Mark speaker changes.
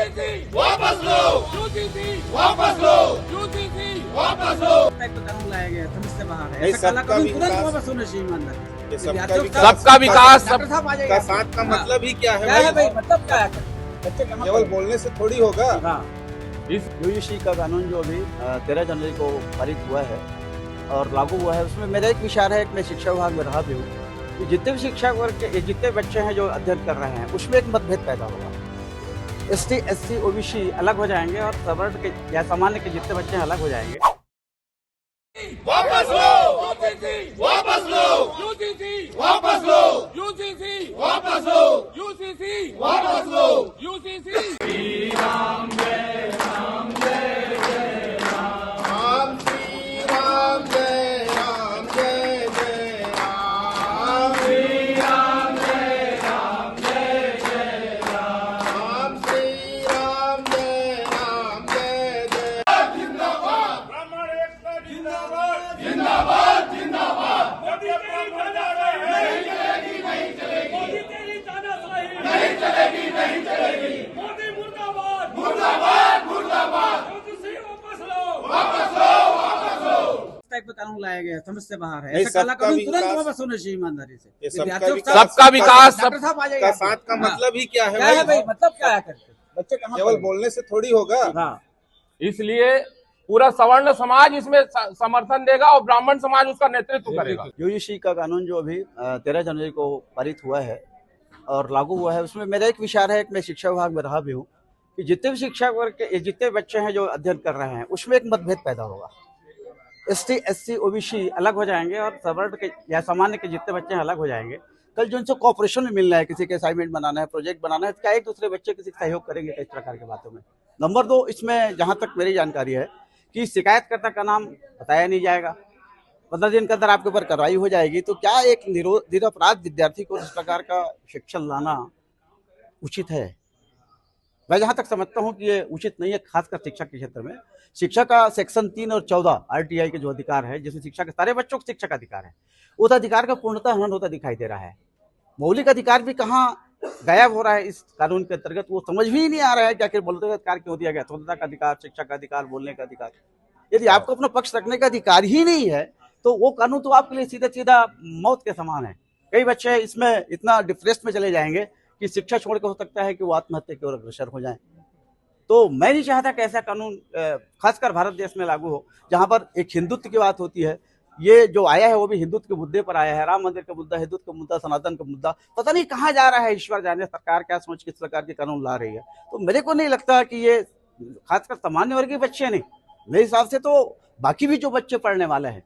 Speaker 1: UGC वापस लो, UGC वापस लो, UGC वापस लो।
Speaker 2: टाइप का कानून लाया गया समझ से बाहर है।
Speaker 3: नहीं,
Speaker 2: ऐसा काला
Speaker 3: सबका
Speaker 2: कानून तुरंत
Speaker 3: विकास-
Speaker 2: वापस होना चाहिए ईमानदारी से।
Speaker 3: ये सबका
Speaker 2: विद्यार्थियों
Speaker 3: विकास-
Speaker 1: सबका विकास
Speaker 2: डॉक्टर साहब आ जाइए।
Speaker 3: का साथ का मतलब ही क्या
Speaker 2: क्या है
Speaker 3: है
Speaker 2: भाई,
Speaker 3: भाई?
Speaker 2: मतलब क्या है? बच्चे कहाँ
Speaker 3: केवल
Speaker 2: पढ़े?
Speaker 3: बोलने से थोड़ी होगा।
Speaker 2: हाँ,
Speaker 1: इस
Speaker 4: यूजीसी का कानून जो अभी 13 जनवरी को पारित हुआ है और लागू हुआ है, उसमें मेरा एक विचार है कि मैं शिक्षा विभाग में रहा भी हूँ कि जितने भी शिक्षा वर्ग के जितने बच्चे हैं जो अध्ययन कर रहे हैं उसमें एक मतभेद पैदा होगा। एसटी, एससी, ओबीसी अलग हो जाएंगे और सवर्ण के या सामान्य के जितने बच्चे हैं अलग हो जाएंगे।
Speaker 1: वापस लो, यूजीसी वापस लो, यूजीसी वापस लो, यूजीसी वापस लो, यूजीसी वापस लो, यूजीसी।
Speaker 3: राम श्री राम जय राम, जय जय राम, श्री राम जय राम, जय जय राम, श्री राम जय राम, जय जय।
Speaker 1: जिंदाबाद ब्राह्मण एकता जिंदाबाद, जिंदाबाद जिंदाबाद। मोदी तेरी तानाशाही नहीं चलेगी, नहीं चलेगी। मोदी तेरी तानाशाही नहीं चलेगी, नहीं चलेगी। मोदी मुर्दाबाद, मुर्दाबाद मुर्दाबाद। यूजीसी वापस लो, वापस लो, वापस लो।
Speaker 2: इस टाइप का कानून लाया गया समझ से बाहर है।
Speaker 3: नहीं,
Speaker 2: ऐसा काला
Speaker 3: सबका
Speaker 2: कानून तुरंत
Speaker 3: विकास-
Speaker 2: वापस होना चाहिए ईमानदारी से।
Speaker 3: ये सबका
Speaker 2: विद्यार्थियों
Speaker 3: विकास-
Speaker 1: सबका विकास,
Speaker 2: डॉक्टर साहब आ जाइए।
Speaker 3: का साथ का मतलब ही क्या है
Speaker 2: क्या है
Speaker 3: भाई?
Speaker 2: भाई, मतलब क्या है? बच्चे कहाँ
Speaker 3: केवल
Speaker 2: पढ़े?
Speaker 3: बोलने से थोड़ी होगा।
Speaker 2: हाँ,
Speaker 1: इसलिए पूरा सवर्ण समाज इसमें समर्थन देगा और ब्राह्मण समाज उसका नेतृत्व करेगा।
Speaker 4: यूजीसी का कानून जो अभी 13 जनवरी को पारित हुआ है और लागू हुआ है, उसमें मेरा एक विचार है कि मैं शिक्षा विभाग में रहा भी हूँ कि जितने भी शिक्षा वर्ग के जितने बच्चे हैं जो अध्ययन कर रहे हैं उसमें एक मतभेद पैदा होगा। एसटी, एससी, ओबीसी अलग हो जाएंगे और सवर्ण के या सामान्य के जितने बच्चे हैं अलग हो जाएंगे। कल जो उनसे कॉपरेशन में मिलना है, किसी के असाइनमेंट बनाना है, प्रोजेक्ट बनाना है, क्या एक दूसरे बच्चे किसी का सहयोग करेंगे इस प्रकार की बातों में। नंबर 2, इसमें जहाँ तक मेरी जानकारी है कि शिकायतकर्ता का नाम बताया नहीं जाएगा। 15 दिन के अंदर आपके ऊपर कार्रवाई हो जाएगी। तो क्या एक निरपराध विद्यार्थी को इस प्रकार का शिक्षण लाना उचित है? मैं जहाँ तक समझता हूँ कि ये उचित नहीं है, खासकर शिक्षा के क्षेत्र में। शिक्षा का सेक्शन 3 और 14 आरटीआई के जो अधिकार है, जिसमें शिक्षा के सारे बच्चों को शिक्षा का अधिकार है, उस अधिकार का पूर्णतः हनन होता दिखाई दे रहा है। मौलिक अधिकार भी कहाँ गायब हो रहा है इस कानून के अंतर्गत, वो समझ भी नहीं आ रहा है कि आखिर मौलिक अधिकार क्यों दिया गया। स्वतंत्रता का अधिकार, शिक्षा का अधिकार, बोलने का अधिकार। यदि आपको अपना पक्ष रखने का अधिकार ही नहीं है तो वो कानून तो आपके लिए सीधा सीधा मौत के समान है। कई बच्चे इसमें इतना डिप्रेस में चले जाएंगे कि शिक्षा छोड़ के हो सकता है कि वो आत्महत्या की ओर अग्रसर हो जाए। तो मैं नहीं चाहता कि ऐसा कानून खासकर भारत देश में लागू हो, जहां पर एक हिंदुत्व की बात होती है। ये जो आया है वो भी हिंदुत्व के मुद्दे पर आया है। राम मंदिर का मुद्दा, हिंदुत्व का मुद्दा, सनातन का मुद्दा, पता नहीं कहाँ जा रहा है। ईश्वर जाने सरकार क्या सोच किस प्रकार के कानून ला रही है। तो मेरे को नहीं लगता कि ये खासकर सामान्य वर्ग के बच्चे नहीं, मेरे हिसाब से तो बाकी भी जो बच्चे पढ़ने वाले हैं